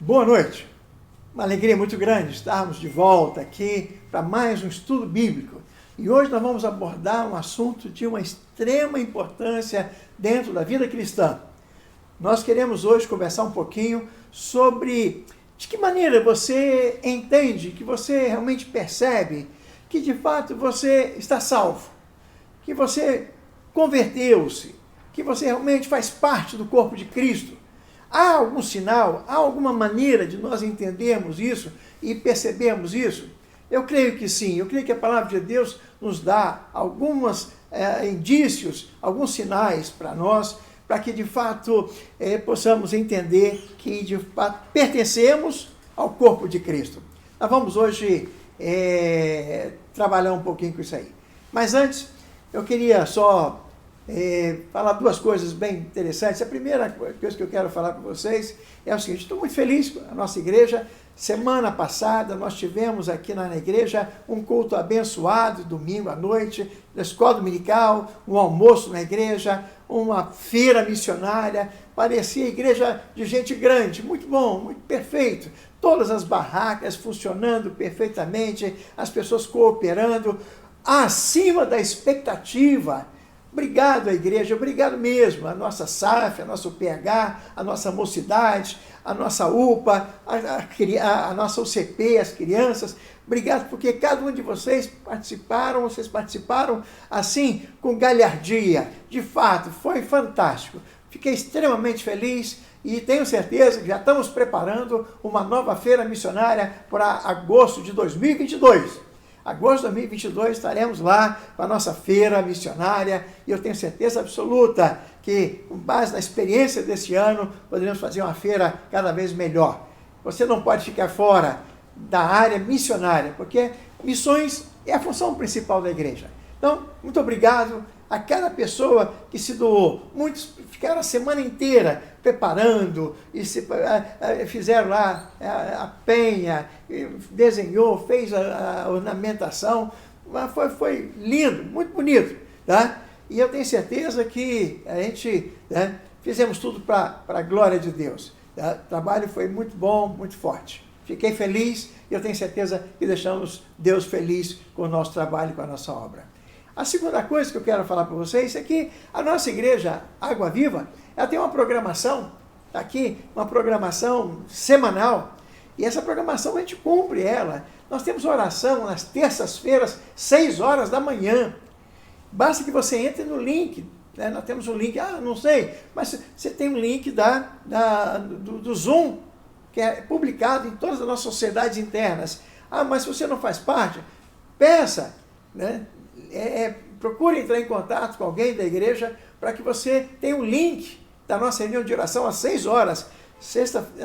Boa noite. Uma alegria muito grande estarmos de volta aqui para mais um estudo bíblico. E hoje nós vamos abordar um assunto de uma extrema importância dentro da vida cristã. Nós queremos hoje conversar um pouquinho sobre de que maneira você entende, que você realmente percebe que de fato você está salvo, que você converteu-se, que você realmente faz parte do corpo de Cristo. Há algum sinal, há alguma maneira de nós entendermos isso e percebermos isso? Eu creio que sim, eu creio que a palavra de Deus nos dá alguns indícios, alguns sinais para nós, para que de fato possamos entender que de fato pertencemos ao corpo de Cristo. Nós vamos hoje trabalhar um pouquinho com isso aí. Mas antes, eu queria só falar duas coisas bem interessantes. A primeira coisa que eu quero falar para vocês é o seguinte: estou muito feliz com a nossa igreja. Semana passada nós tivemos aqui na igreja um culto abençoado, domingo à noite, na escola dominical, um almoço na igreja, uma feira missionária. Parecia igreja de gente grande, muito bom, muito perfeito. Todas as barracas funcionando perfeitamente, as pessoas cooperando, acima da expectativa. Obrigado à igreja, obrigado mesmo, a nossa SAF, a nossa UPH, a nossa mocidade, a nossa UPA, a nossa UCP, as crianças. Obrigado porque cada um de vocês participaram assim com galhardia. De fato, foi fantástico. Fiquei extremamente feliz e tenho certeza que já estamos preparando uma nova feira missionária para agosto de 2022. Agosto de 2022 estaremos lá com a nossa feira missionária e eu tenho certeza absoluta que, com base na experiência desse ano, poderemos fazer uma feira cada vez melhor. Você não pode ficar fora da área missionária, porque missões é a função principal da igreja. Então, muito obrigado a cada pessoa que se doou. Muitos ficaram a semana inteira preparando e fizeram lá a penha, desenhou, fez a ornamentação. Foi lindo, muito bonito. Tá? E eu tenho certeza que a gente fizemos tudo para a glória de Deus. Tá? O trabalho foi muito bom, muito forte. Fiquei feliz e eu tenho certeza que deixamos Deus feliz com o nosso trabalho, com a nossa obra. A segunda coisa que eu quero falar para vocês é que a nossa igreja Água Viva, ela tem uma programação, tá aqui, uma programação semanal, e essa programação a gente cumpre ela. Nós temos oração nas terças-feiras, 6 horas da manhã. Basta que você entre no link, né? Nós temos um link, não sei, mas você tem um link do Zoom, que é publicado em todas as nossas sociedades internas. Mas se você não faz parte, peça, né? Procure entrar em contato com alguém da igreja para que você tenha um link da nossa reunião de oração às 6 horas.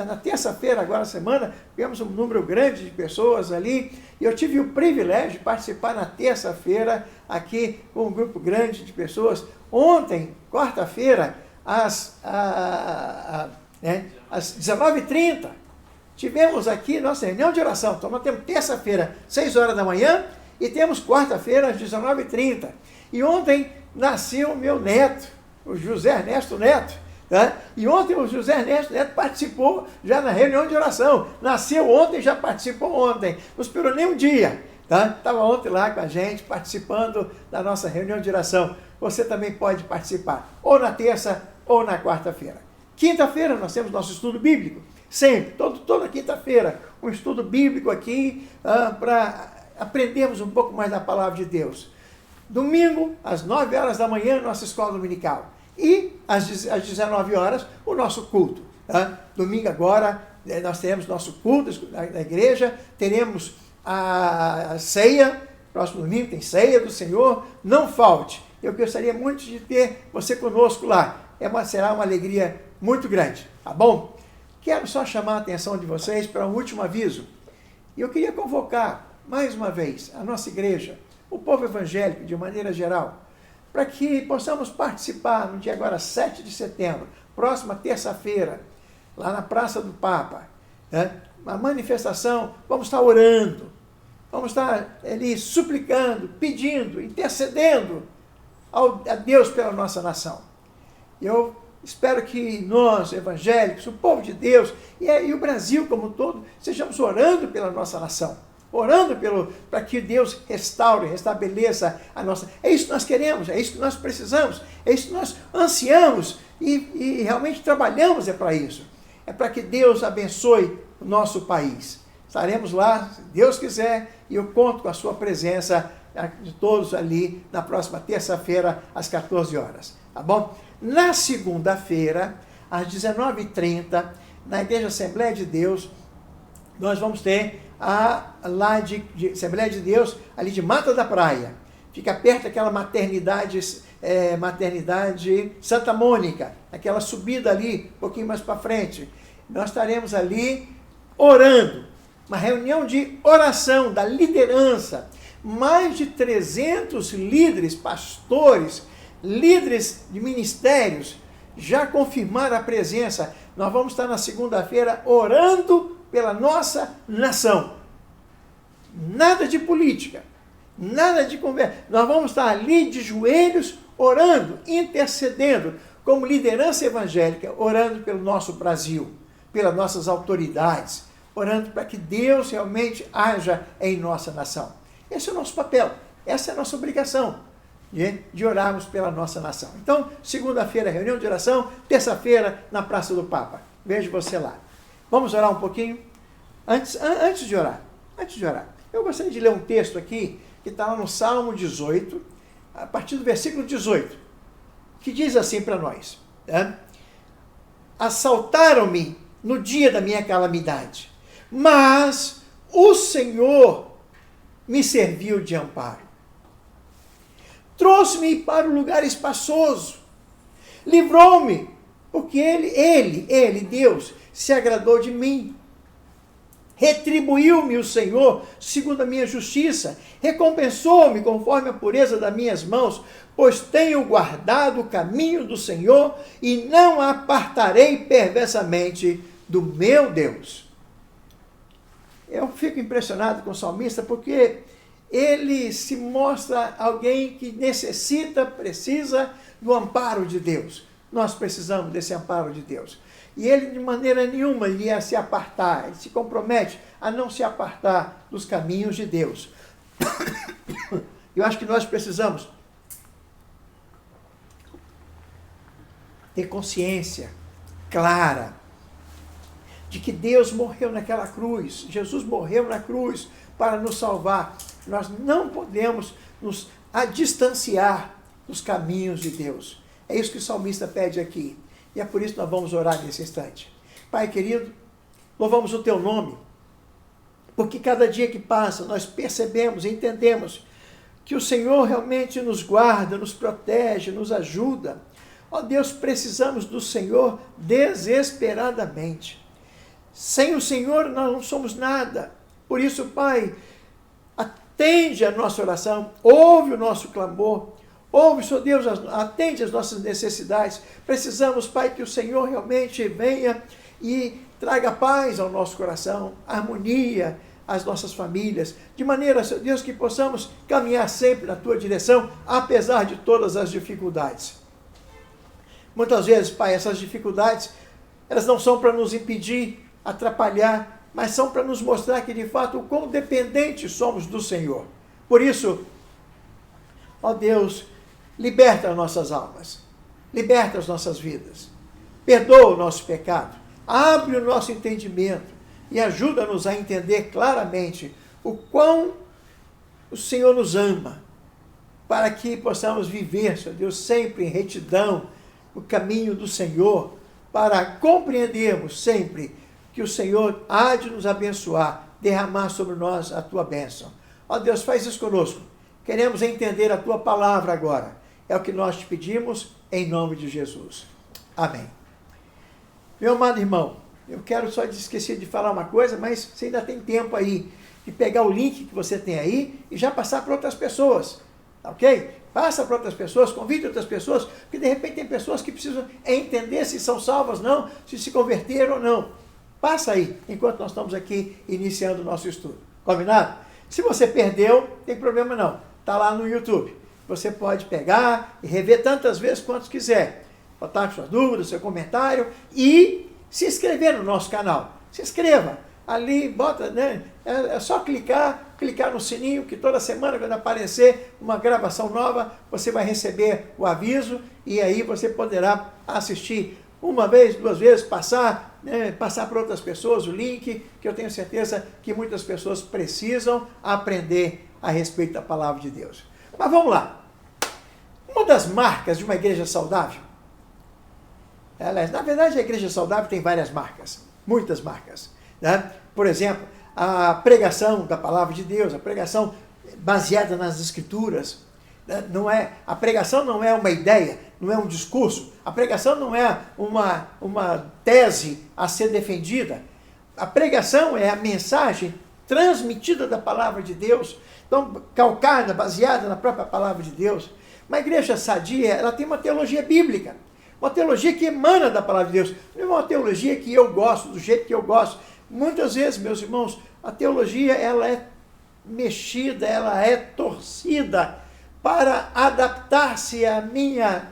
Na terça-feira, agora semana, tivemos um número grande de pessoas ali e eu tive o privilégio de participar na terça-feira aqui com um grupo grande de pessoas. Ontem, quarta-feira, às 19h30, tivemos aqui nossa reunião de oração. Então nós temos terça-feira, 6 horas da manhã, e temos quarta-feira, às 19h30. E ontem nasceu o meu neto, o José Ernesto Neto. Tá? E ontem o José Ernesto Neto participou já na reunião de oração. Nasceu ontem, já participou ontem. Não esperou nem um dia. Tá? Estava ontem lá com a gente, participando da nossa reunião de oração. Você também pode participar, ou na terça ou na quarta-feira. Quinta-feira nós temos nosso estudo bíblico. Sempre, toda quinta-feira, um estudo bíblico aqui para aprendemos um pouco mais da palavra de Deus. Domingo, às 9 horas da manhã, nossa escola dominical. E às 19 horas, o nosso culto. Tá? Domingo agora, nós teremos nosso culto na igreja, teremos a ceia, próximo domingo tem ceia do Senhor, não falte. Eu gostaria muito de ter você conosco lá. Será uma alegria muito grande, tá bom? Quero só chamar a atenção de vocês para um último aviso. E eu queria convocar mais uma vez, a nossa igreja, o povo evangélico de maneira geral, para que possamos participar no dia agora 7 de setembro, próxima terça-feira, lá na Praça do Papa, né? Uma manifestação, vamos estar orando, vamos estar ali suplicando, pedindo, intercedendo a Deus pela nossa nação. Eu espero que nós, evangélicos, o povo de Deus e o Brasil como um todo, estejamos orando pela nossa nação, orando para que Deus restaure, restabeleça a nossa... É isso que nós queremos, é isso que nós precisamos, é isso que nós ansiamos e realmente trabalhamos para isso. É para que Deus abençoe o nosso país. Estaremos lá, se Deus quiser, e eu conto com a sua presença de todos ali na próxima terça-feira, às 14 horas. Tá bom? Na segunda-feira, às 19h30, na Igreja Assembleia de Deus, nós vamos ter lá de Assembleia de Deus, ali de Mata da Praia. Fica perto daquela maternidade Santa Mônica, aquela subida ali, um pouquinho mais para frente. Nós estaremos ali orando, uma reunião de oração da liderança. Mais de 300 líderes, pastores, líderes de ministérios já confirmaram a presença. Nós vamos estar na segunda-feira orando pela nossa nação. Nada de política, nada de conversa. Nós vamos estar ali de joelhos orando, intercedendo, como liderança evangélica, orando pelo nosso Brasil, pelas nossas autoridades, orando para que Deus realmente haja em nossa nação. Esse é o nosso papel, essa é a nossa obrigação, de orarmos pela nossa nação. Então, segunda-feira, reunião de oração, terça-feira, na Praça do Papa. Vejo você lá. Vamos orar um pouquinho? Antes de orar, eu gostaria de ler um texto aqui, que está lá no Salmo 18, a partir do versículo 18, que diz assim para nós: assaltaram-me no dia da minha calamidade, mas o Senhor me serviu de amparo. Trouxe-me para um lugar espaçoso, livrou-me, porque Ele, Deus, se agradou de mim. Retribuiu-me o Senhor segundo a minha justiça, recompensou-me conforme a pureza das minhas mãos, pois tenho guardado o caminho do Senhor e não apartarei perversamente do meu Deus. Eu fico impressionado com o salmista porque ele se mostra alguém que precisa do amparo de Deus. Nós precisamos desse amparo de Deus. E ele, de maneira nenhuma, ia se apartar, ele se compromete a não se apartar dos caminhos de Deus. Eu acho que nós precisamos ter consciência clara de que Deus morreu naquela cruz, Jesus morreu na cruz para nos salvar. Nós não podemos nos distanciar dos caminhos de Deus. É isso que o salmista pede aqui. E é por isso que nós vamos orar nesse instante. Pai querido, louvamos o teu nome, porque cada dia que passa nós percebemos e entendemos que o Senhor realmente nos guarda, nos protege, nos ajuda. Ó Deus, precisamos do Senhor desesperadamente. Sem o Senhor nós não somos nada. Por isso, Pai, atende a nossa oração, ouve o nosso clamor, ouve, Senhor Deus, atende as nossas necessidades. Precisamos, Pai, que o Senhor realmente venha e traga paz ao nosso coração, harmonia às nossas famílias, de maneira, Senhor Deus, que possamos caminhar sempre na Tua direção, apesar de todas as dificuldades. Muitas vezes, Pai, essas dificuldades, elas não são para nos impedir, atrapalhar, mas são para nos mostrar que, de fato, o quão dependentes somos do Senhor. Por isso, ó Deus, liberta as nossas almas, liberta as nossas vidas, perdoa o nosso pecado, abre o nosso entendimento e ajuda-nos a entender claramente o quão o Senhor nos ama, para que possamos viver, Senhor Deus, sempre em retidão, no caminho do Senhor, para compreendermos sempre que o Senhor há de nos abençoar, derramar sobre nós a Tua bênção. Ó Deus, faz isso conosco. Queremos entender a Tua palavra agora. É o que nós te pedimos, em nome de Jesus. Amém. Meu amado irmão, eu quero só esquecer de falar uma coisa, mas você ainda tem tempo aí de pegar o link que você tem aí e já passar para outras pessoas, ok? Passa para outras pessoas, convide outras pessoas, porque de repente tem pessoas que precisam entender se são salvas ou não, se converteram ou não. Passa aí, enquanto nós estamos aqui iniciando o nosso estudo. Combinado? Se você perdeu, não tem problema não. Está lá no YouTube. Você pode pegar e rever tantas vezes quanto quiser. botar suas dúvidas, seu comentário e se inscrever no nosso canal. Se inscreva. Ali, bota, né? É só clicar no sininho, que toda semana, quando aparecer uma gravação nova, você vai receber o aviso e aí você poderá assistir uma vez, duas vezes, passar para outras pessoas o link, que eu tenho certeza que muitas pessoas precisam aprender a respeito da palavra de Deus. Mas vamos lá. Uma das marcas de uma igreja saudável, na verdade a igreja saudável tem várias marcas, muitas marcas, né? Por exemplo, a pregação da palavra de Deus, a pregação baseada nas Escrituras. A pregação não é uma ideia, não é um discurso, a pregação não é uma tese a ser defendida. A pregação é a mensagem transmitida da palavra de Deus, então calcada, baseada na própria palavra de Deus. Uma igreja sadia, ela tem uma teologia bíblica, uma teologia que emana da palavra de Deus, não é uma teologia que eu gosto, do jeito que eu gosto. Muitas vezes, meus irmãos, a teologia ela é mexida, ela é torcida para adaptar-se à minha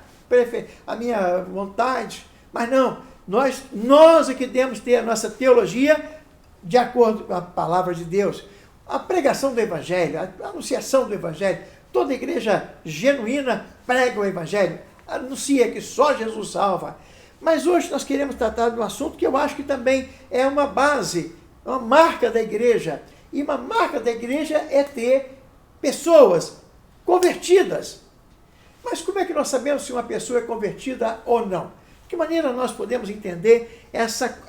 vontade. Mas não, nós é que temos que ter a nossa teologia de acordo com a palavra de Deus. A pregação do Evangelho, a anunciação do Evangelho, toda igreja genuína prega o Evangelho, anuncia que só Jesus salva. Mas hoje nós queremos tratar de um assunto que eu acho que também é uma base, uma marca da igreja. E uma marca da igreja é ter pessoas convertidas. Mas como é que nós sabemos se uma pessoa é convertida ou não? De que maneira nós podemos entender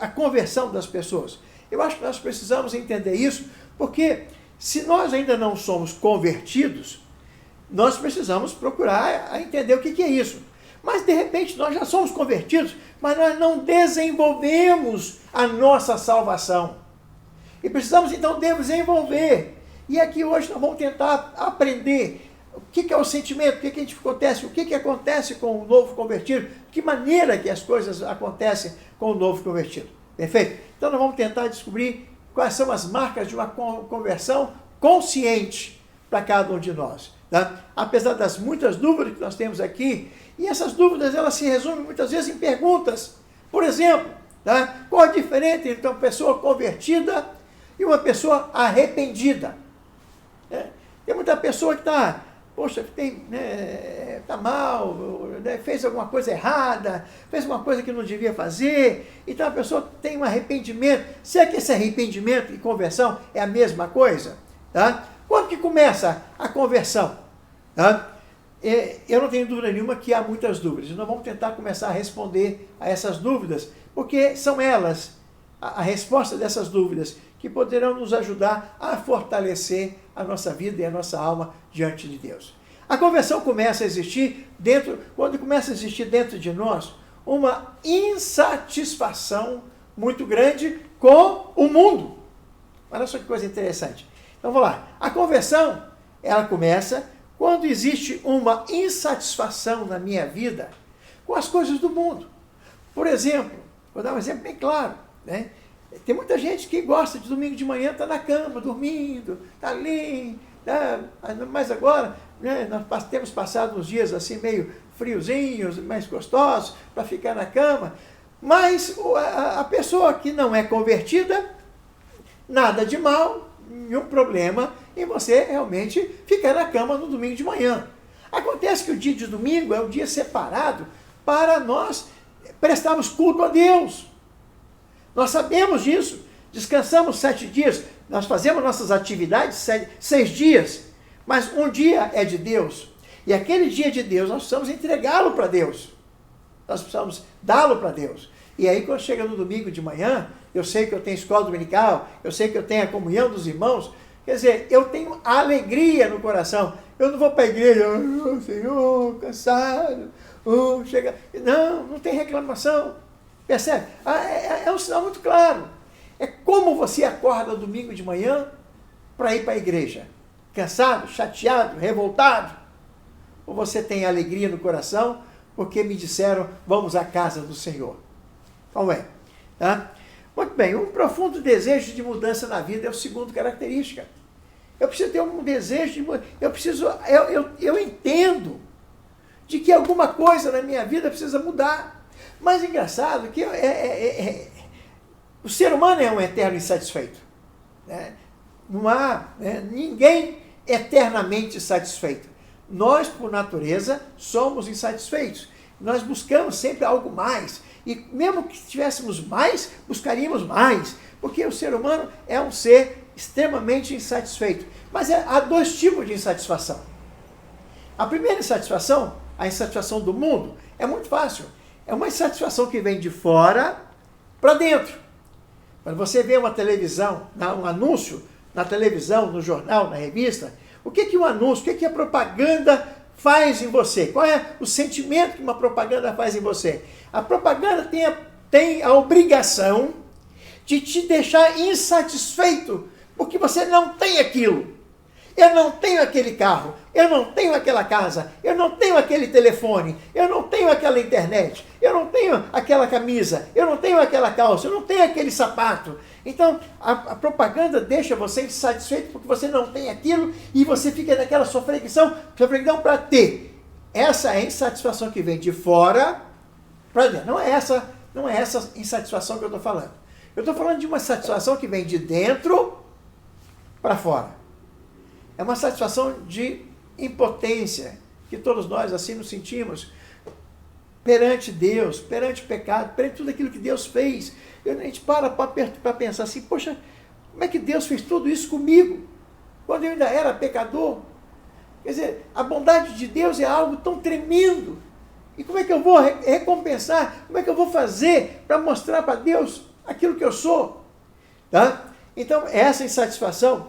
a conversão das pessoas? Eu acho que nós precisamos entender isso, porque se nós ainda não somos convertidos, nós precisamos procurar entender o que é isso. Mas, de repente, nós já somos convertidos, mas nós não desenvolvemos a nossa salvação. E precisamos, então, desenvolver. E aqui hoje nós vamos tentar aprender o que é o sentimento, o que acontece, o que acontece com o novo convertido, de que maneira que as coisas acontecem com o novo convertido. Perfeito? Então, nós vamos tentar descobrir quais são as marcas de uma conversão consciente para cada um de nós. Tá? Apesar das muitas dúvidas que nós temos aqui, e essas dúvidas elas se resumem muitas vezes em perguntas. Por exemplo, tá? Qual a diferença entre uma pessoa convertida e uma pessoa arrependida? Tem muita pessoa que está, está mal, fez alguma coisa errada, fez uma coisa que não devia fazer, então a pessoa tem um arrependimento. Será que esse arrependimento e conversão é a mesma coisa? Tá? Quando que começa a conversão? Tá? Eu não tenho dúvida nenhuma que há muitas dúvidas. Nós vamos tentar começar a responder a essas dúvidas, porque são elas, a resposta dessas dúvidas, que poderão nos ajudar a fortalecer a nossa vida e a nossa alma diante de Deus. A conversão começa a existir quando começa a existir dentro de nós uma insatisfação muito grande com o mundo. Olha só que coisa interessante. Então vamos lá. A conversão, ela começa quando existe uma insatisfação na minha vida com as coisas do mundo. Por exemplo, vou dar um exemplo bem claro, né? Tem muita gente que gosta de domingo de manhã estar na cama, dormindo, está ali, né? Mas agora, né, nós temos passado uns dias assim meio friozinhos, mais gostosos, para ficar na cama. Mas a pessoa que não é convertida, nada de mal, nenhum problema em você realmente ficar na cama no domingo de manhã. Acontece que o dia de domingo é um dia separado para nós prestarmos culto a Deus. Nós sabemos disso. Descansamos 7 dias, nós fazemos nossas atividades 6 dias, mas um dia é de Deus. E aquele dia de Deus, nós precisamos entregá-lo para Deus. Nós precisamos dá-lo para Deus. E aí, quando chega no domingo de manhã, eu sei que eu tenho escola dominical, eu sei que eu tenho a comunhão dos irmãos, quer dizer, eu tenho alegria no coração. Eu não vou para a igreja, Senhor, cansado, chega. Não tem reclamação. Percebe? É um sinal muito claro. É como você acorda domingo de manhã para ir para a igreja. Cansado, chateado, revoltado. Ou você tem alegria no coração porque me disseram, vamos à casa do Senhor. Qual é? Tá? Muito bem, um profundo desejo de mudança na vida é a segunda característica. Eu preciso ter um desejo de mudança. Eu entendo de que alguma coisa na minha vida precisa mudar. Mas engraçado que o ser humano é um eterno insatisfeito. Né? Não há ninguém eternamente satisfeito. Nós, por natureza, somos insatisfeitos. Nós buscamos sempre algo mais. E mesmo que tivéssemos mais, buscaríamos mais. Porque o ser humano é um ser extremamente insatisfeito. Mas há dois tipos de insatisfação. A primeira insatisfação, a insatisfação do mundo, é muito fácil. É uma insatisfação que vem de fora para dentro. Quando você vê uma televisão, um anúncio na televisão, no jornal, na revista, o que o anúncio, o que a propaganda faz em você? Qual é o sentimento que uma propaganda faz em você? A propaganda tem a obrigação de te deixar insatisfeito, porque você não tem aquilo. Eu não tenho aquele carro, eu não tenho aquela casa, eu não tenho aquele telefone, eu não tenho aquela internet, eu não tenho aquela camisa, eu não tenho aquela calça, eu não tenho aquele sapato. Então, a propaganda deixa você insatisfeito porque você não tem aquilo e você fica naquela sofreguidão para ter. Essa é a insatisfação que vem de fora para dentro. Não é essa insatisfação que eu estou falando. Eu estou falando de uma satisfação que vem de dentro para fora. É uma satisfação de impotência, que todos nós assim nos sentimos perante Deus, perante o pecado, perante tudo aquilo que Deus fez. A gente para pensar assim, poxa, como é que Deus fez tudo isso comigo, quando eu ainda era pecador? Quer dizer, a bondade de Deus é algo tão tremendo. E como é que eu vou recompensar? Como é que eu vou fazer para mostrar para Deus aquilo que eu sou? Tá? Então, essa insatisfação,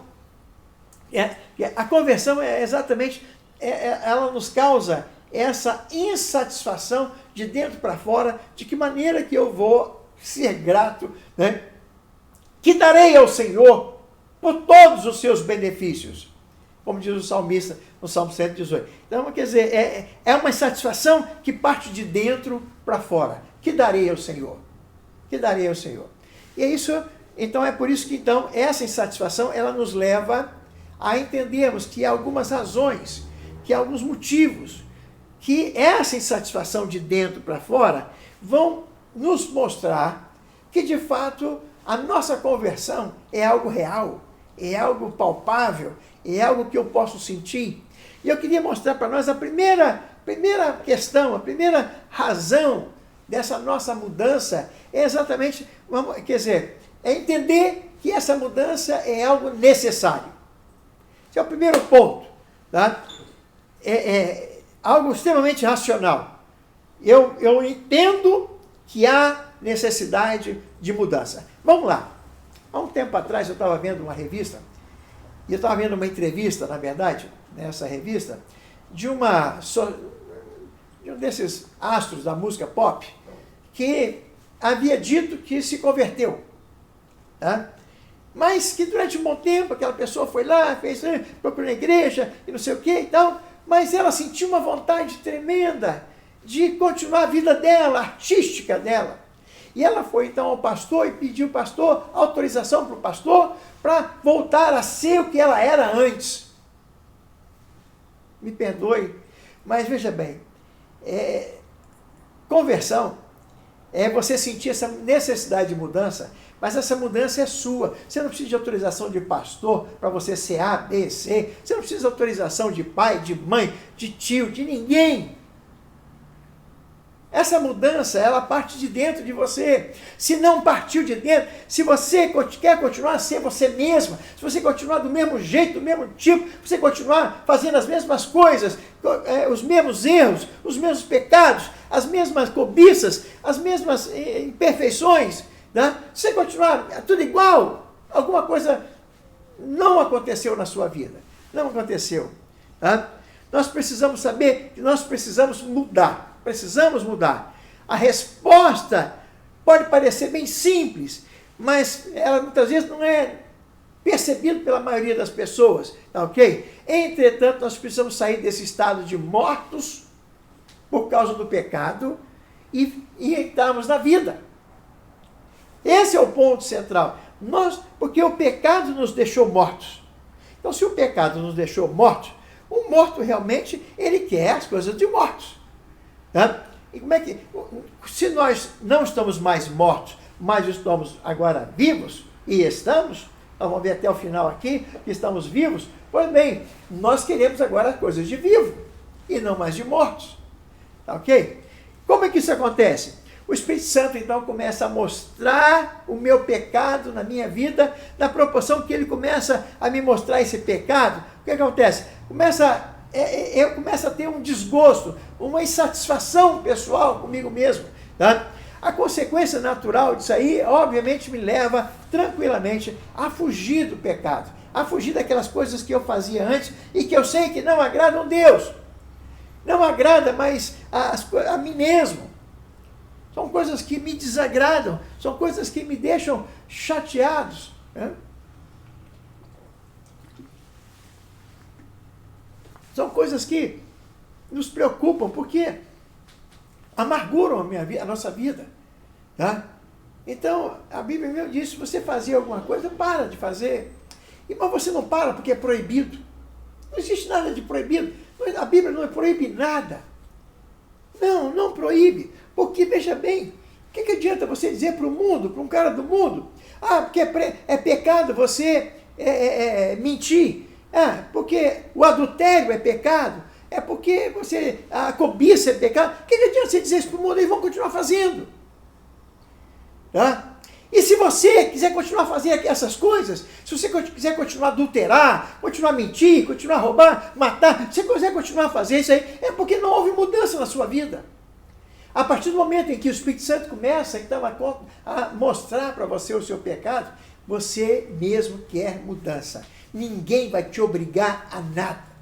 a conversão é exatamente, ela nos causa essa insatisfação de dentro para fora, de que maneira que eu vou ser grato, né? Que darei ao Senhor por todos os seus benefícios, como diz o salmista no Salmo 118. Então, quer dizer, é uma insatisfação que parte de dentro para fora. Que darei ao Senhor? Que darei ao Senhor? E é isso, então é por isso que então, essa insatisfação ela nos leva a entendermos que há algumas razões, que há alguns motivos, que essa insatisfação de dentro para fora vão nos mostrar que, de fato, a nossa conversão é algo real, é algo palpável, é algo que eu posso sentir. E eu queria mostrar para nós a primeira questão, a primeira razão dessa nossa mudança é exatamente, é entender que essa mudança é algo necessário. Esse é o primeiro ponto. Tá? É algo extremamente racional. Eu entendo que há necessidade de mudança. Vamos lá. Há um tempo atrás eu estava vendo uma revista, e eu estava vendo uma entrevista, na verdade, nessa revista, de um desses astros da música pop, que havia dito que se converteu. Tá? Mas que durante um bom tempo aquela pessoa foi lá, procurou na igreja e não sei o que e tal, mas ela sentiu uma vontade tremenda de continuar a vida dela, artística dela. E ela foi então ao pastor e pediu ao pastor, autorização para o pastor, para voltar a ser o que ela era antes. Me perdoe, mas veja bem, conversão é você sentir essa necessidade de mudança, mas essa mudança é sua. Você não precisa de autorização de pastor para você ser A, B, C. Você não precisa de autorização de pai, de mãe, de tio, de ninguém. Essa mudança, ela parte de dentro de você. Se não partiu de dentro, se você quer continuar a ser você mesma, se você continuar do mesmo jeito, do mesmo tipo, se você continuar fazendo as mesmas coisas, os mesmos erros, os mesmos pecados, as mesmas cobiças, as mesmas imperfeições, né? Se você continuar tudo igual, alguma coisa não aconteceu na sua vida. Não aconteceu. Tá? Nós precisamos saber que nós precisamos mudar. Precisamos mudar. A resposta pode parecer bem simples, mas ela muitas vezes não é percebida pela maioria das pessoas. Tá ok? Entretanto, nós precisamos sair desse estado de mortos por causa do pecado e entrarmos na vida. Esse é o ponto central. Porque o pecado nos deixou mortos. Então, se o pecado nos deixou mortos, o morto realmente, ele quer as coisas de mortos. Tá? E como é que, se nós não estamos mais mortos, mas estamos agora vivos, e estamos, nós vamos ver até o final aqui, que estamos vivos, pois bem, nós queremos agora coisas de vivo, e não mais de mortos. Tá ok? Como é que isso acontece? O Espírito Santo, então, começa a mostrar o meu pecado na minha vida, na proporção que ele começa a me mostrar esse pecado. O que acontece? Eu começo a ter um desgosto, uma insatisfação pessoal comigo mesmo. Tá? A consequência natural disso aí, obviamente, me leva tranquilamente a fugir do pecado, a fugir daquelas coisas que eu fazia antes e que eu sei que não agradam a Deus. Não agrada mais a mim mesmo. São coisas que me desagradam, são coisas que me deixam chateados. Né? São coisas que nos preocupam, porque amarguram a nossa vida. Tá? Então, a Bíblia mesmo diz, se você fazia alguma coisa, para de fazer. Mas você não para porque é proibido. Não existe nada de proibido. A Bíblia não proíbe nada. Não proíbe. Porque, veja bem, o que adianta você dizer para o mundo, para um cara do mundo, porque é pecado você mentir, porque o adultério é pecado, é porque a cobiça é pecado. O que adianta você dizer isso para o mundo? Eles vão continuar fazendo. Tá? E se você quiser continuar a fazer essas coisas, se você quiser continuar a adulterar, continuar a mentir, continuar a roubar, matar, se você quiser continuar a fazer isso aí, é porque não houve mudança na sua vida. A partir do momento em que o Espírito Santo começa, então, a mostrar para você o seu pecado, você mesmo quer mudança. Ninguém vai te obrigar a nada.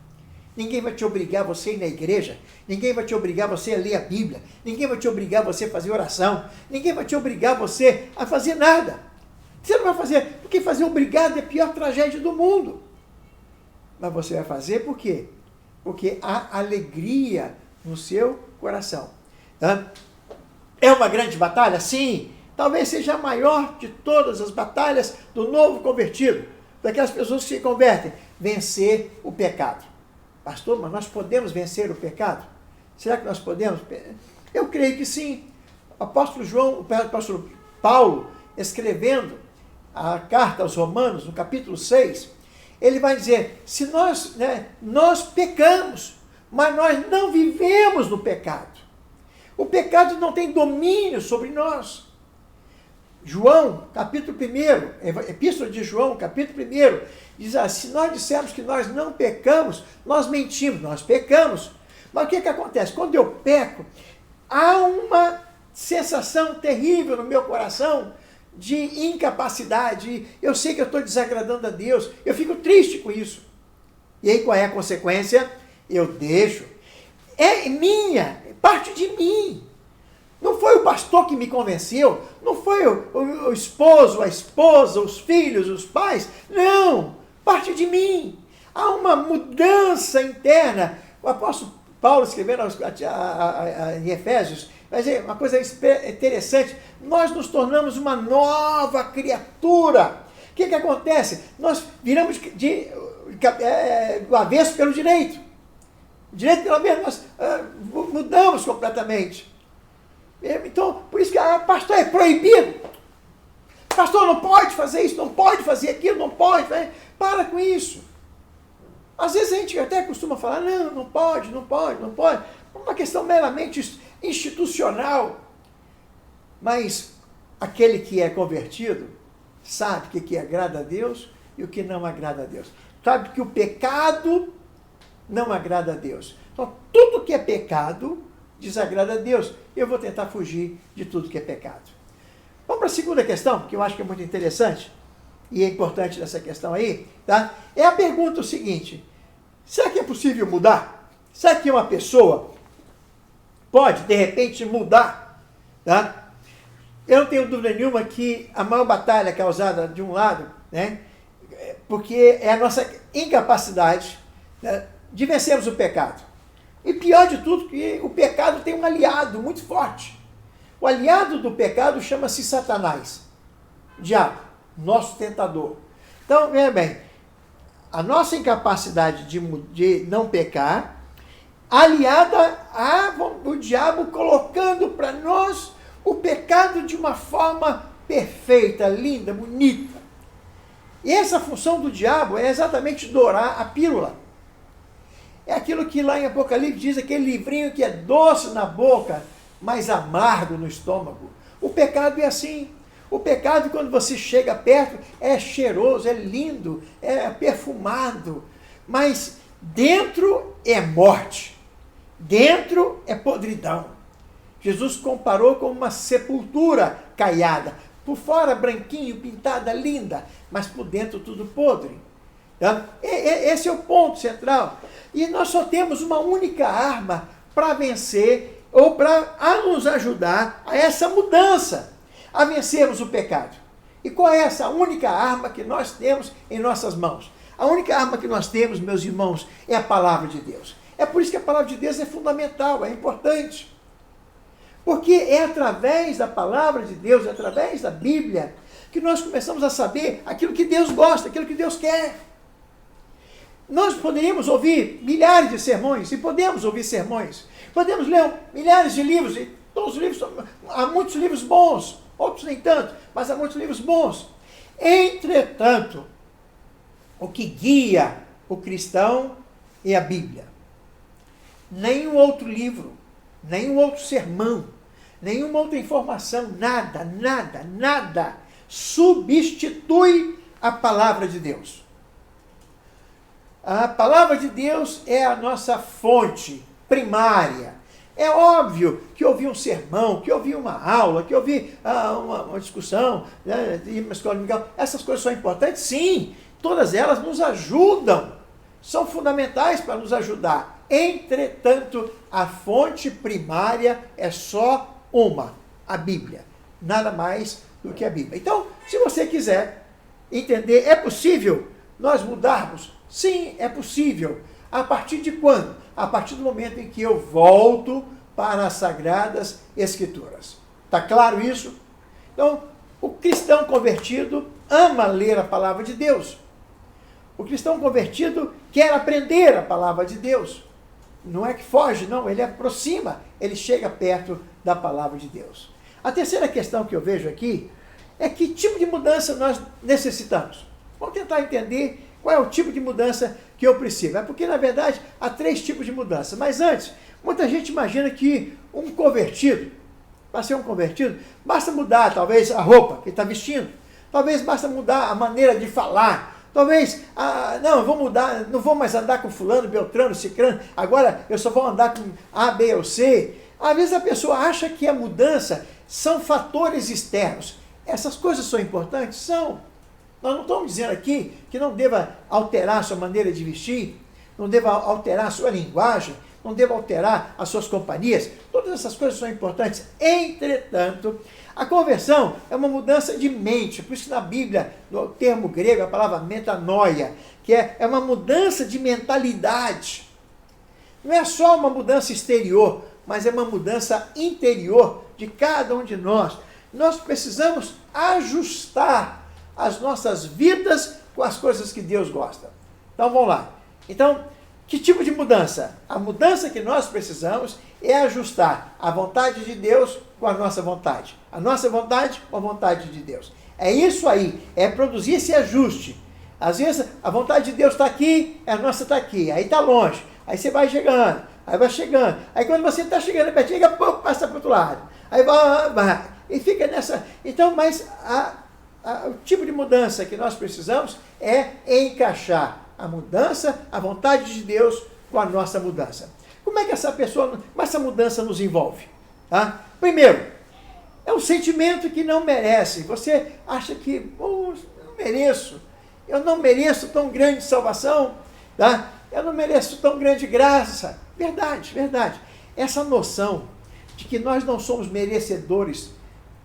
Ninguém vai te obrigar você a ir na igreja. Ninguém vai te obrigar você a ler a Bíblia. Ninguém vai te obrigar você a fazer oração. Ninguém vai te obrigar você a fazer nada. Você não vai fazer, porque fazer obrigado é a pior tragédia do mundo. Mas você vai fazer por quê? Porque há alegria no seu coração. É uma grande batalha? Sim. Talvez seja a maior de todas as batalhas do novo convertido, daquelas pessoas que se convertem. Vencer o pecado. Pastor, mas nós podemos vencer o pecado? Será que nós podemos? Eu creio que sim. O apóstolo Paulo, escrevendo a carta aos Romanos, no capítulo 6, ele vai dizer, se nós pecamos, mas nós não vivemos no pecado. O pecado não tem domínio sobre nós. João, capítulo 1, Epístola de João, capítulo 1, diz assim, se nós dissermos que nós não pecamos, nós mentimos, nós pecamos. Mas o que acontece? Quando eu peco, há uma sensação terrível no meu coração de incapacidade. Eu sei que eu estou desagradando a Deus, eu fico triste com isso. E aí qual é a consequência? Eu deixo. É minha, parte de mim. Não foi o pastor que me convenceu, não foi o esposo, a esposa, os filhos, os pais. Não, parte de mim. Há uma mudança interna. O apóstolo Paulo escrevendo em Efésios, vai dizer uma coisa interessante, nós nos tornamos uma nova criatura. O que acontece? Nós viramos do avesso pelo direito. Direito pelo avesso, nós mudamos completamente. Então, por isso que, pastor, é proibido. Pastor, não pode fazer isso, não pode fazer aquilo, não pode. Para com isso. Às vezes a gente até costuma falar, não pode. É uma questão meramente institucional. Mas aquele que é convertido sabe o que agrada a Deus e o que não agrada a Deus. Sabe que o pecado não agrada a Deus. Então, tudo que é pecado desagrada a Deus. Eu vou tentar fugir de tudo que é pecado. Vamos para a segunda questão, que eu acho que é muito interessante, e é importante nessa questão aí, tá? É a pergunta seguinte, será que é possível mudar? Será que uma pessoa pode, de repente, mudar? Tá? Eu não tenho dúvida nenhuma que a maior batalha causada de um lado, né, porque é a nossa incapacidade, né, de vencermos o pecado. E pior de tudo, que o pecado tem um aliado muito forte. O aliado do pecado chama-se Satanás, o diabo, nosso tentador. Então, veja bem, a nossa incapacidade de não pecar aliada ao diabo colocando para nós o pecado de uma forma perfeita, linda, bonita. E essa função do diabo é exatamente dourar a pílula. É aquilo que lá em Apocalipse diz, aquele livrinho que é doce na boca, mas amargo no estômago. O pecado é assim. O pecado, quando você chega perto, é cheiroso, é lindo, é perfumado, mas dentro é morte, dentro é podridão. Jesus comparou com uma sepultura caiada, por fora branquinho, pintada, linda, mas por dentro tudo podre. Tá? Esse é o ponto central. E nós só temos uma única arma para vencer ou para nos ajudar a essa mudança, a vencermos o pecado. E qual é essa única arma que nós temos em nossas mãos? A única arma que nós temos, meus irmãos, é a palavra de Deus. É por isso que a palavra de Deus é fundamental, é importante. Porque é através da palavra de Deus, é através da Bíblia, que nós começamos a saber aquilo que Deus gosta, aquilo que Deus quer. Nós poderíamos ouvir milhares de sermões, e podemos ouvir sermões. Podemos ler milhares de livros, e todos os livros, há muitos livros bons, outros nem tanto, mas há muitos livros bons. Entretanto, o que guia o cristão é a Bíblia. Nenhum outro livro, nenhum outro sermão, nenhuma outra informação, nada substitui a palavra de Deus. A palavra de Deus é a nossa fonte primária. É óbvio que ouvir um sermão, que ouvir uma aula, que ouvir uma discussão, né, ir uma escola dominical, essas coisas são importantes? Sim, todas elas nos ajudam, são fundamentais para nos ajudar. Entretanto, a fonte primária é só uma, a Bíblia. Nada mais do que a Bíblia. Então, se você quiser entender, é possível nós mudarmos? Sim, é possível. A partir de quando? A partir do momento em que eu volto para as Sagradas Escrituras. Está claro isso? Então, o cristão convertido ama ler a palavra de Deus. O cristão convertido quer aprender a palavra de Deus. Não é que foge, não, ele aproxima, ele chega perto da palavra de Deus. A terceira questão que eu vejo aqui é que tipo de mudança nós necessitamos. Vamos tentar entender qual é o tipo de mudança que eu preciso. É porque, na verdade, há 3 tipos de mudança. Mas antes, muita gente imagina que um convertido, para ser um convertido, basta mudar, talvez, a roupa que está vestindo. Talvez basta mudar a maneira de falar. Talvez, não, eu vou mudar, não vou mais andar com fulano, beltrano, cicrano, agora eu só vou andar com A, B ou C. Às vezes a pessoa acha que a mudança são fatores externos. Essas coisas são importantes? São. Nós não estamos dizendo aqui que não deva alterar a sua maneira de vestir, não deva alterar a sua linguagem, não deva alterar as suas companhias. Todas essas coisas são importantes. Entretanto, a conversão é uma mudança de mente. Por isso que na Bíblia, no termo grego, a palavra metanoia, que é uma mudança de mentalidade. Não é só uma mudança exterior, mas é uma mudança interior de cada um de nós. Nós precisamos ajustar as nossas vidas com as coisas que Deus gosta. Então vamos lá. Então, que tipo de mudança? A mudança que nós precisamos é ajustar a vontade de Deus com a nossa vontade. A nossa vontade com a vontade de Deus. É isso aí, é produzir esse ajuste. Às vezes a vontade de Deus está aqui, a nossa está aqui, aí está longe. Aí você vai chegando, aí vai chegando. Aí quando você está chegando pertinho, passa para o outro lado. Aí vai, e fica nessa... Então, mas o tipo de mudança que nós precisamos é encaixar a mudança, a vontade de Deus com a nossa mudança. Como é que essa mudança nos envolve? Tá? Primeiro, é um sentimento que não merece. Você acha que, eu não mereço tão grande salvação, tá? Eu não mereço tão grande graça. Verdade. Essa noção de que nós não somos merecedores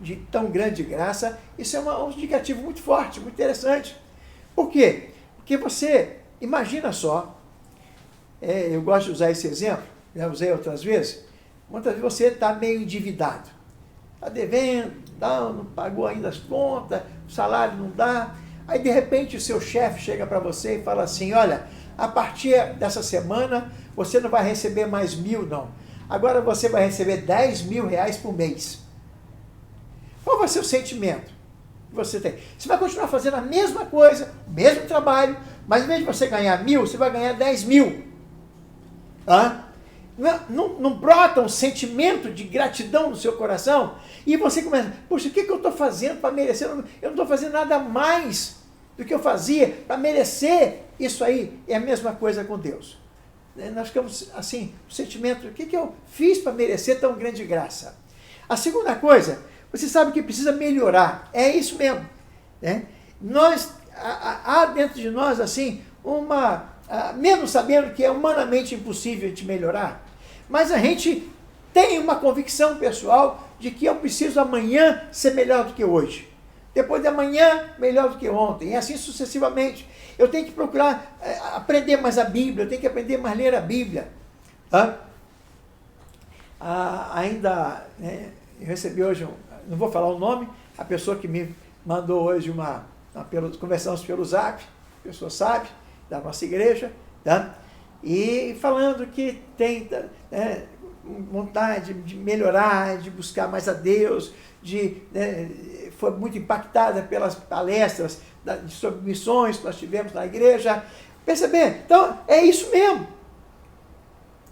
de tão grande graça, isso é um indicativo muito forte, muito interessante. Por quê? Porque você, imagina só, eu gosto de usar esse exemplo, já usei outras vezes, muitas vezes você está meio endividado, está devendo, não pagou ainda as contas, o salário não dá, aí de repente o seu chefe chega para você e fala assim, olha, a partir dessa semana você não vai receber mais 1.000, não. Agora você vai receber 10 mil reais por mês. Qual vai ser o sentimento que você tem? Você vai continuar fazendo a mesma coisa, o mesmo trabalho, mas em vez de você ganhar 1.000, você vai ganhar 10 mil. Não brota um sentimento de gratidão no seu coração? E você começa, poxa, o que eu estou fazendo para merecer? Eu não estou fazendo nada mais do que eu fazia para merecer isso aí. É a mesma coisa com Deus. Nós ficamos assim, o sentimento, o que eu fiz para merecer tão grande graça? A segunda coisa, você sabe que precisa melhorar. É isso mesmo. Né? Há dentro de nós, assim, mesmo sabendo que é humanamente impossível de melhorar, mas a gente tem uma convicção pessoal de que eu preciso amanhã ser melhor do que hoje. Depois de amanhã, melhor do que ontem. E assim sucessivamente. Eu tenho que procurar aprender mais a Bíblia, eu tenho que aprender mais a ler a Bíblia. Eu recebi hoje, não vou falar o nome, a pessoa que me mandou hoje conversamos pelo Zap, a pessoa sabe, da nossa igreja, tá? E falando que tem vontade de melhorar, de buscar mais a Deus, foi muito impactada pelas palestras sobre missões que nós tivemos na igreja. Perceber? Então, é isso mesmo.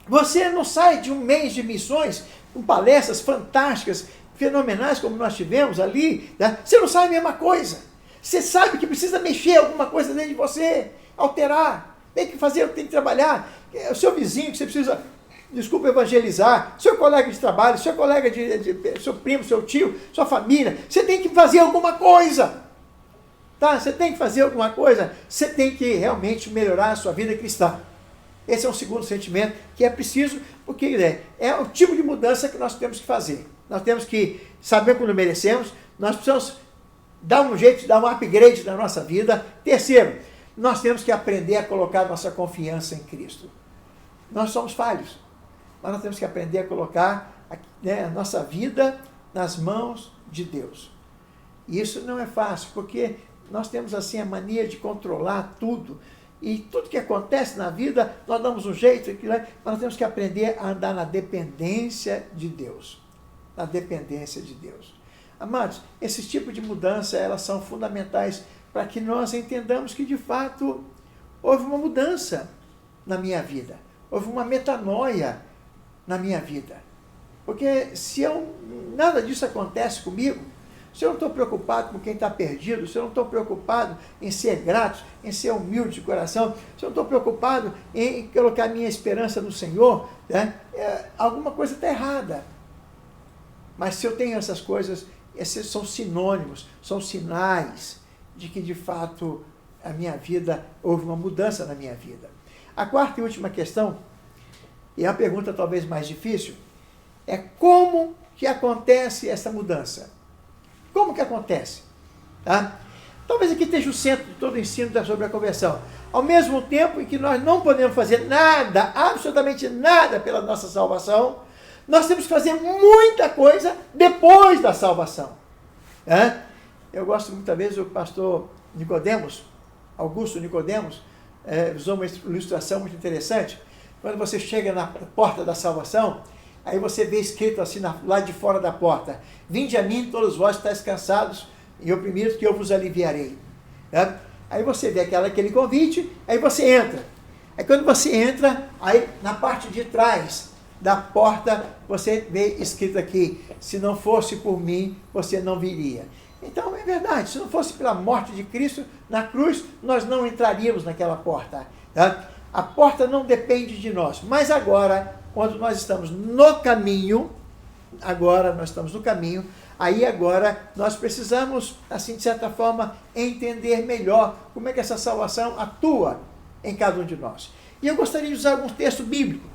Você não sai de um mês de missões com palestras fantásticas, fenomenais, como nós tivemos ali, né? Você não sabe a mesma coisa. Você sabe que precisa mexer alguma coisa dentro de você, alterar, tem que fazer, tem que trabalhar. O seu vizinho que você precisa, evangelizar, seu colega de trabalho, seu colega seu primo, seu tio, sua família, você tem que fazer alguma coisa. Tá? Você tem que fazer alguma coisa, você tem que realmente melhorar a sua vida cristã. Esse é um segundo sentimento que é preciso, porque é o tipo de mudança que nós temos que fazer. Nós temos que saber quando merecemos, nós precisamos dar um jeito de dar um upgrade na nossa vida. Terceiro, nós temos que aprender a colocar nossa confiança em Cristo. Nós somos falhos, mas nós temos que aprender a colocar a nossa vida nas mãos de Deus. E isso não é fácil, porque nós temos assim a mania de controlar tudo. E tudo que acontece na vida, nós damos um jeito, mas nós temos que aprender a andar na dependência de Deus. Na dependência de Deus. Amados, esses tipos de mudança, elas são fundamentais para que nós entendamos que, de fato, houve uma mudança na minha vida. Houve uma metanoia na minha vida. Porque se nada disso acontece comigo, se eu não estou preocupado com quem está perdido, se eu não estou preocupado em ser grato, em ser humilde de coração, se eu não estou preocupado em colocar minha esperança no Senhor, né, alguma coisa está errada. Mas se eu tenho essas coisas, esses são sinônimos, são sinais de que, de fato, a minha vida, houve uma mudança na minha vida. A quarta e última questão, e a pergunta talvez mais difícil, é como que acontece essa mudança? Como que acontece? Tá? Talvez aqui esteja o centro de todo o ensino sobre a conversão. Ao mesmo tempo em que nós não podemos fazer nada, absolutamente nada pela nossa salvação, nós temos que fazer muita coisa depois da salvação. Eu gosto muitas vezes do pastor Nicodemos, Augusto Nicodemos, usou uma ilustração muito interessante. Quando você chega na porta da salvação, aí você vê escrito assim lá de fora da porta: vinde a mim todos vós que estáis cansados e oprimidos, que eu vos aliviarei. Aí você vê aquele convite, aí você entra. Aí quando você entra, aí na parte de trás da porta, você vê escrito aqui: se não fosse por mim, você não viria. Então é verdade, se não fosse pela morte de Cristo na cruz, nós não entraríamos naquela porta. Tá? A porta não depende de nós, mas agora, quando nós estamos no caminho, aí agora nós precisamos, assim, de certa forma, entender melhor como é que essa salvação atua em cada um de nós. E eu gostaria de usar algum texto bíblico,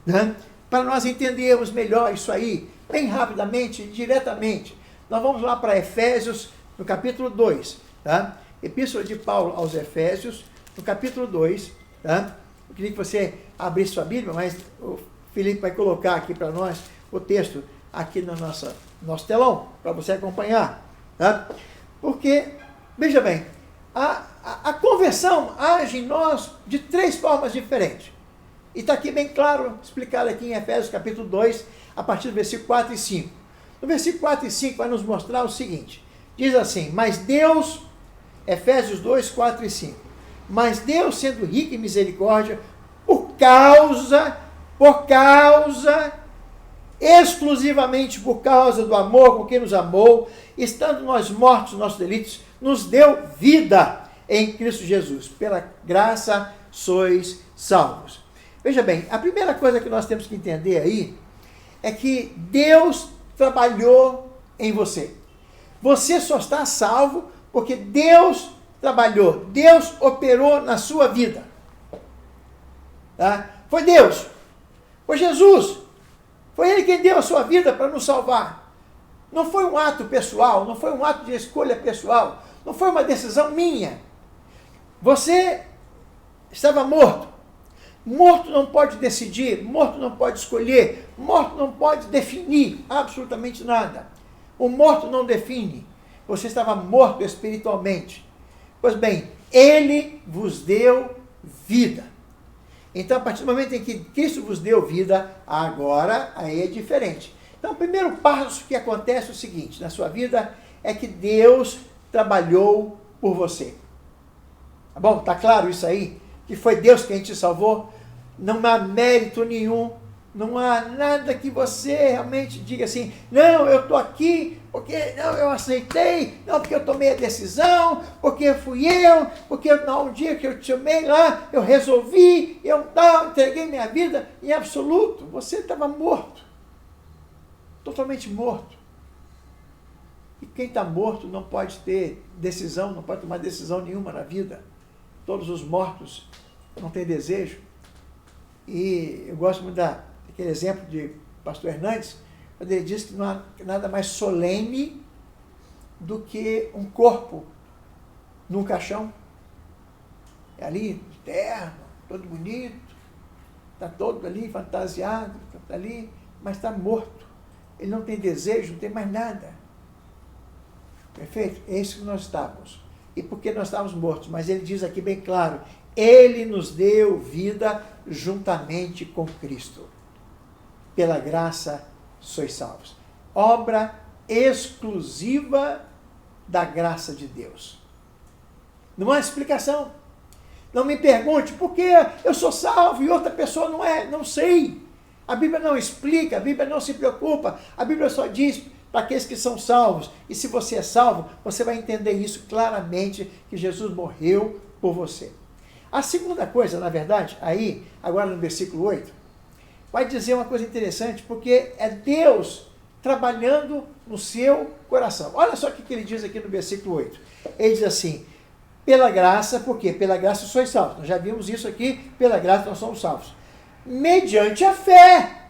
né, para nós entendermos melhor isso aí, bem rapidamente, diretamente. Nós vamos lá para Efésios, no capítulo 2, tá? Epístola de Paulo aos Efésios, no capítulo 2, tá? Eu queria que você abrisse sua Bíblia, mas o Felipe vai colocar aqui para nós o texto aqui no nosso telão, para você acompanhar. Tá? Porque, veja bem, a conversão age em nós de três formas diferentes. E está aqui bem claro, explicado aqui em Efésios capítulo 2, a partir do versículo 4 e 5. No versículo 4 e 5 vai nos mostrar o seguinte, diz assim, mas Deus, Efésios 2, 4 e 5, mas Deus, sendo rico em misericórdia, exclusivamente por causa do amor com que nos amou, estando nós mortos nos nossos delitos, nos deu vida em Cristo Jesus. Pela graça sois salvos. Veja bem, a primeira coisa que nós temos que entender aí é que Deus trabalhou em você. Você só está salvo porque Deus trabalhou, Deus operou na sua vida. Tá? Foi Deus, foi Jesus, foi Ele quem deu a sua vida para nos salvar. Não foi um ato pessoal, não foi um ato de escolha pessoal, não foi uma decisão minha. Você estava morto. Morto não pode decidir, morto não pode escolher, morto não pode definir absolutamente nada. O morto não define. Você estava morto espiritualmente. Pois bem, Ele vos deu vida. Então, a partir do momento em que Cristo vos deu vida, agora aí é diferente. Então, o primeiro passo que acontece é o seguinte, na sua vida, é que Deus trabalhou por você. Tá bom? Tá claro isso aí? Que foi Deus quem te salvou? Não há mérito nenhum, não há nada que você realmente diga assim, não, eu estou aqui porque não, eu aceitei, não, porque eu tomei a decisão, porque fui eu, porque um dia que eu te chamei lá, eu resolvi, eu entreguei minha vida, em absoluto, você estava morto, totalmente morto. E quem está morto não pode ter decisão, não pode tomar decisão nenhuma na vida. Todos os mortos não têm desejo. E eu gosto muito daquele exemplo de pastor Hernandes, quando ele diz que não há nada mais solene do que um corpo num caixão. É ali, terno, todo bonito, está todo ali fantasiado, está ali, mas está morto. Ele não tem desejo, não tem mais nada. Perfeito? É isso que nós estávamos. E por que nós estávamos mortos? Mas ele diz aqui bem claro, Ele nos deu vida juntamente com Cristo. Pela graça sois salvos. Obra exclusiva da graça de Deus. Não há explicação. Não me pergunte por que eu sou salvo e outra pessoa não é. Não sei. A Bíblia não explica, a Bíblia não se preocupa. A Bíblia só diz para aqueles que são salvos. E se você é salvo, você vai entender isso claramente, que Jesus morreu por você. A segunda coisa, na verdade, aí, agora no versículo 8, vai dizer uma coisa interessante, porque é Deus trabalhando no seu coração. Olha só o que ele diz aqui no versículo 8. Ele diz assim, pela graça, por quê? Pela graça sois salvos. Nós já vimos isso aqui, pela graça nós somos salvos. Mediante a fé.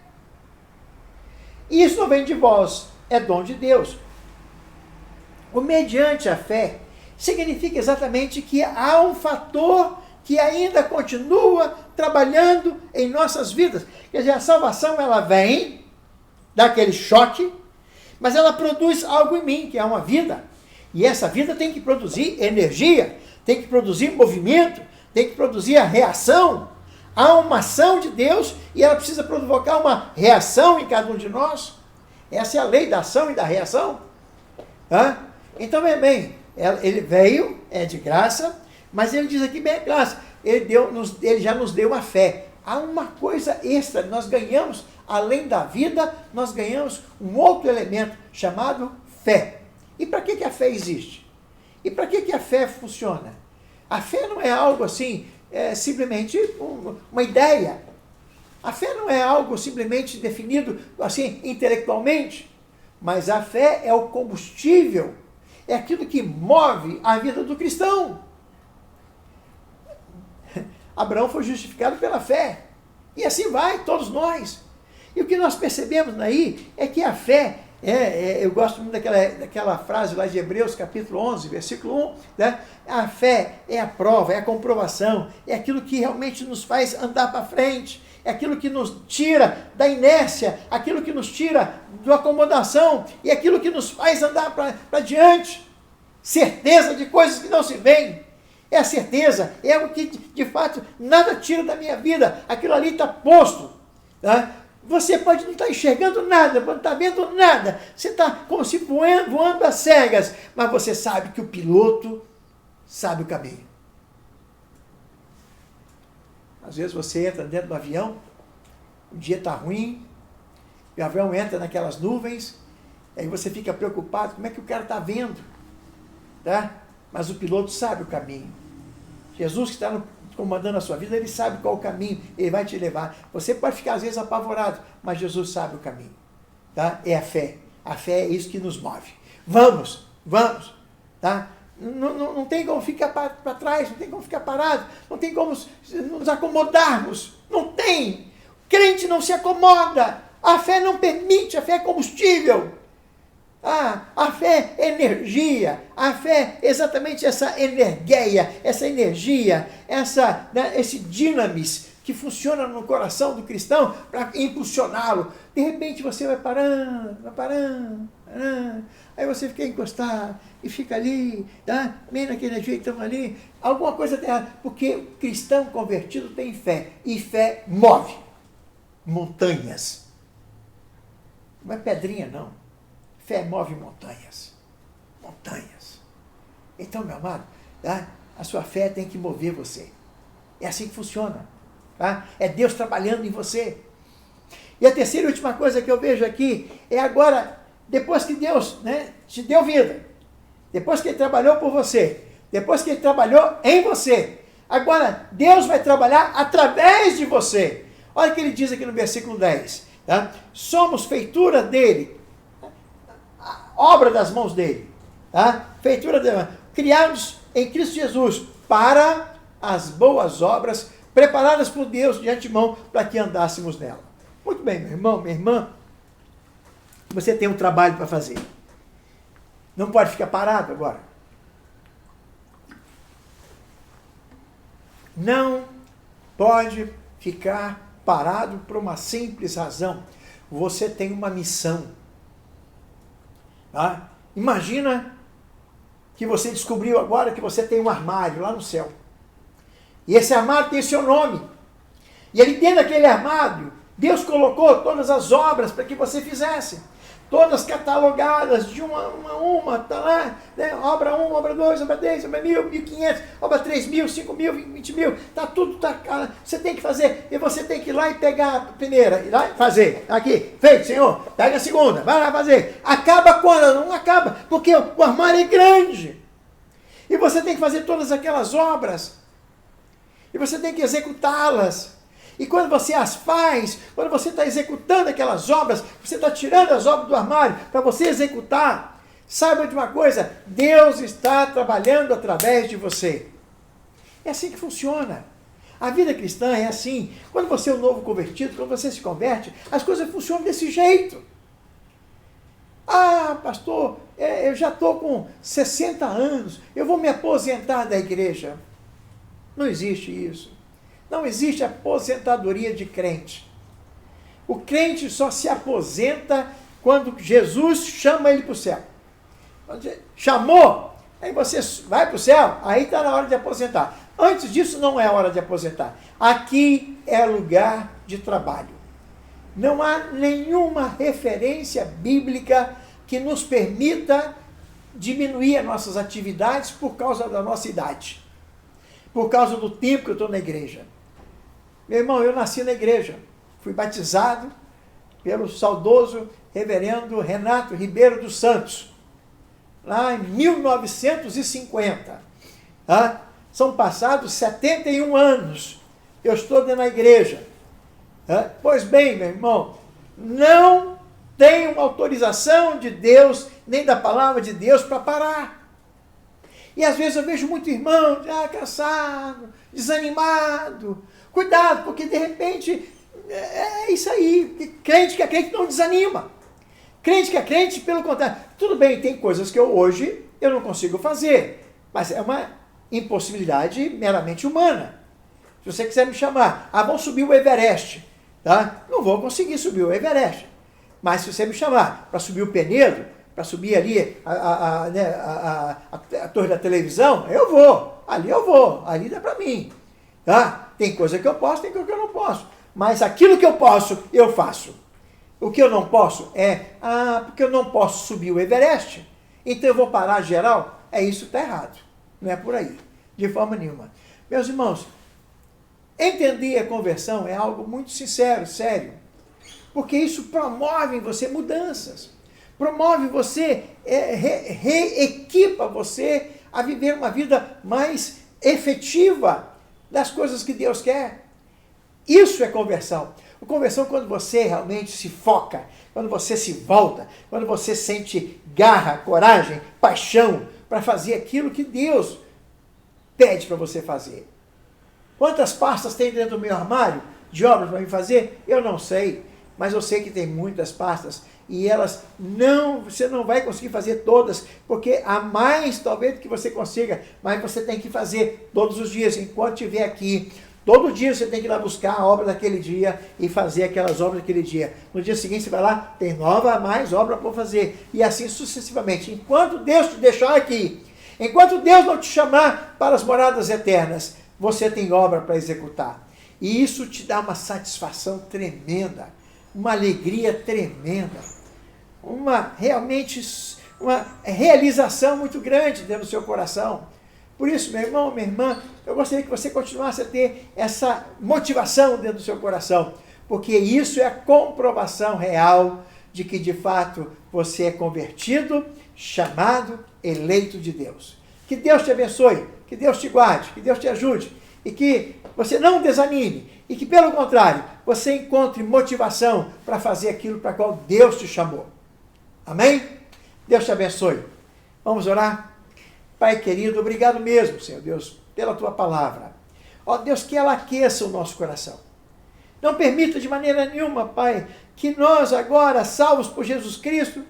Isso não vem de vós, é dom de Deus. O mediante a fé significa exatamente que há um fator que ainda continua trabalhando em nossas vidas. Quer dizer, a salvação ela vem, dá aquele choque, mas ela produz algo em mim, que é uma vida. E essa vida tem que produzir energia, tem que produzir movimento, tem que produzir a reação. Há uma ação de Deus e ela precisa provocar uma reação em cada um de nós. Essa é a lei da ação e da reação. Então, bem, ele veio, é de graça, mas ele diz aqui, bem, é graça, ele já nos deu a fé. Há uma coisa extra, nós ganhamos, além da vida, nós ganhamos um outro elemento chamado fé. E para que a fé existe? E para que a fé funciona? A fé não é algo assim, simplesmente uma ideia. A fé não é algo simplesmente definido assim intelectualmente, mas a fé é o combustível, é aquilo que move a vida do cristão. Abraão foi justificado pela fé. E assim vai, todos nós. E o que nós percebemos aí é que a fé, eu gosto muito daquela frase lá de Hebreus, capítulo 11, versículo 1, né? A fé é a prova, é a comprovação, é aquilo que realmente nos faz andar para frente, é aquilo que nos tira da inércia, aquilo que nos tira da acomodação, e aquilo que nos faz andar para diante. Certeza de coisas que não se veem. É a certeza, é algo que, de fato, nada tira da minha vida. Aquilo ali está posto. Tá? Você pode não estar enxergando nada, pode não estar vendo nada. Você está como se voando às cegas, mas você sabe que o piloto sabe o caminho. Às vezes você entra dentro do avião, o dia está ruim, o avião entra naquelas nuvens, aí você fica preocupado, como é que o cara está vendo? Tá? Mas o piloto sabe o caminho. Jesus que está comandando a sua vida, ele sabe qual o caminho, ele vai te levar. Você pode ficar às vezes apavorado, mas Jesus sabe o caminho. Tá? É a fé. A fé é isso que nos move. Vamos. Tá? Não tem como ficar para trás, não tem como ficar parado, não tem como nos acomodarmos. Não tem. Crente não se acomoda. A fé não permite, a fé é combustível. A fé é energia, a fé é exatamente essa energia, esse dinamis que funciona no coração do cristão para impulsioná-lo. De repente você vai parando, aí você fica encostado e fica ali, tá? Meio naquele jeito ali, alguma coisa tem errado, porque o cristão convertido tem fé, e fé move montanhas. Não é pedrinha, não. Fé move montanhas. Montanhas. Então, meu amado, tá? A sua fé tem que mover você. É assim que funciona. Tá? É Deus trabalhando em você. E a terceira e última coisa que eu vejo aqui é agora, depois que Deus, né, te deu vida, depois que Ele trabalhou por você, depois que Ele trabalhou em você, agora Deus vai trabalhar através de você. Olha o que Ele diz aqui no versículo 10. Tá? Somos feitura dEle, obra das mãos dele, tá? Feitura dele, criados em Cristo Jesus para as boas obras preparadas por Deus de antemão para que andássemos nela. Muito bem, meu irmão, minha irmã, você tem um trabalho para fazer. Não pode ficar parado agora. Não pode ficar parado por uma simples razão. Você tem uma missão. Tá? Imagina que você descobriu agora que você tem um armário lá no céu. E esse armário tem seu nome. E ali dentro daquele armário, Deus colocou todas as obras para que você fizesse. Todas catalogadas de uma, tá lá, né? Obra 1, obra 2, obra 10, obra 1000, 1500, obra 3000, 5000, 20.000, tá tudo, você tem que fazer, e você tem que ir lá e pegar a primeira, ir lá e fazer, aqui, feito, Senhor, pega a segunda, vai lá fazer, acaba quando? Não acaba, porque o armário é grande, e você tem que fazer todas aquelas obras, e você tem que executá-las. E quando você as faz, quando você está executando aquelas obras, você está tirando as obras do armário para você executar, saiba de uma coisa, Deus está trabalhando através de você. É assim que funciona. A vida cristã é assim. Quando você é um novo convertido, quando você se converte, as coisas funcionam desse jeito. Ah, pastor, eu já estou com 60 anos, eu vou me aposentar da igreja. Não existe isso. Não existe aposentadoria de crente. O crente só se aposenta quando Jesus chama ele para o céu. Chamou, aí você vai para o céu, aí está na hora de aposentar. Antes disso não é hora de aposentar. Aqui é lugar de trabalho. Não há nenhuma referência bíblica que nos permita diminuir as nossas atividades por causa da nossa idade. Por causa do tempo que eu estou na igreja. Meu irmão, eu nasci na igreja, fui batizado pelo saudoso reverendo Renato Ribeiro dos Santos, lá em 1950. Tá? São passados 71 anos, eu estou dentro da igreja. Tá? Pois bem, meu irmão, não tenho autorização de Deus, nem da palavra de Deus para parar. E às vezes eu vejo muito irmão, cansado, desanimado. Cuidado, porque de repente é isso aí. Crente que é crente não desanima. Crente que é crente, pelo contrário. Tudo bem, tem coisas que hoje eu não consigo fazer, mas é uma impossibilidade meramente humana. Se você quiser me chamar, vamos subir o Everest, tá? Não vou conseguir subir o Everest. Mas se você me chamar para subir o Penedo, para subir ali a torre da televisão, eu vou. ali eu vou, ali dá para mim. Tá? Tem coisa que eu posso, tem coisa que eu não posso. Mas aquilo que eu posso, eu faço. O que eu não posso porque eu não posso subir o Everest, então eu vou parar geral. Isso está errado. Não é por aí, de forma nenhuma. Meus irmãos, entender a conversão é algo muito sincero, sério. Porque isso promove em você mudanças. Promove você, reequipa você a viver uma vida mais efetiva das coisas que Deus quer. Isso é conversão. A conversão é quando você realmente se foca, quando você se volta, quando você sente garra, coragem, paixão para fazer aquilo que Deus pede para você fazer. Quantas pastas tem dentro do meu armário de obras para me fazer? Eu não sei, mas eu sei que tem muitas pastas e elas você não vai conseguir fazer todas, porque há mais talvez do que você consiga, mas você tem que fazer todos os dias, enquanto estiver aqui. Todo dia você tem que ir lá buscar a obra daquele dia e fazer aquelas obras daquele dia. No dia seguinte você vai lá, tem mais obra para fazer. E assim sucessivamente. Enquanto Deus te deixar aqui, enquanto Deus não te chamar para as moradas eternas, você tem obra para executar. E isso te dá uma satisfação tremenda, uma alegria tremenda, realmente uma realização muito grande dentro do seu coração. Por isso, meu irmão, minha irmã, eu gostaria que você continuasse a ter essa motivação dentro do seu coração, porque isso é a comprovação real de que, de fato, você é convertido, chamado, eleito de Deus. Que Deus te abençoe, que Deus te guarde, que Deus te ajude, e que você não desanime, e que, pelo contrário, você encontre motivação para fazer aquilo para qual Deus te chamou. Amém? Deus te abençoe. Vamos orar? Pai querido, obrigado mesmo, Senhor Deus, pela Tua palavra. Ó Deus, que ela aqueça o nosso coração. Não permita de maneira nenhuma, Pai, que nós agora, salvos por Jesus Cristo,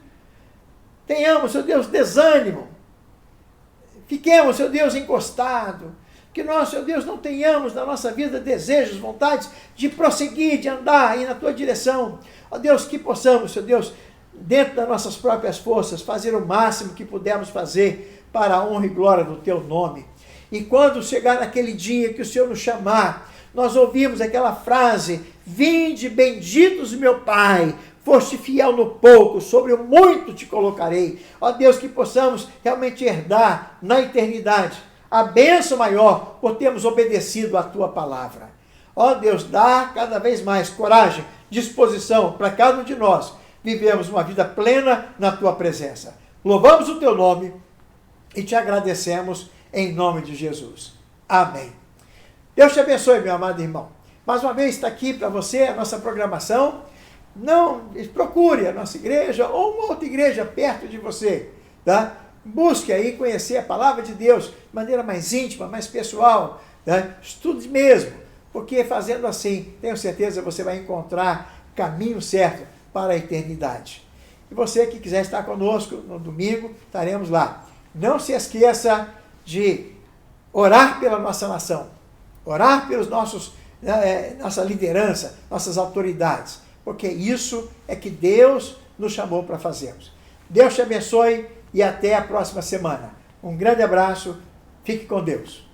tenhamos, Senhor Deus, desânimo. Fiquemos, Senhor Deus, encostados. Que nós, Senhor Deus, não tenhamos na nossa vida desejos, vontades de prosseguir, de andar aí na Tua direção. Ó Deus, que possamos, Senhor Deus, dentro das nossas próprias forças, fazer o máximo que pudermos fazer para a honra e glória do Teu nome. E quando chegar naquele dia que o Senhor nos chamar, nós ouvimos aquela frase: vinde benditos meu Pai, foste fiel no pouco, sobre o muito te colocarei. Ó Deus, que possamos realmente herdar na eternidade a bênção maior por termos obedecido a Tua palavra. Ó Deus, dá cada vez mais coragem, disposição para cada um de nós vivermos uma vida plena na Tua presença. Louvamos o Teu nome e te agradecemos em nome de Jesus. Amém. Deus te abençoe, meu amado irmão. Mais uma vez está aqui para você a nossa programação. Não procure a nossa igreja ou uma outra igreja perto de você, tá? Busque aí conhecer a palavra de Deus de maneira mais íntima, mais pessoal, tá? Estude mesmo, porque fazendo assim, tenho certeza você vai encontrar caminho certo para a eternidade. E você que quiser estar conosco no domingo, estaremos lá. Não se esqueça de orar pela nossa nação, orar pelos nossa liderança, nossas autoridades, porque isso é que Deus nos chamou para fazermos. Deus te abençoe e até a próxima semana. Um grande abraço, fique com Deus.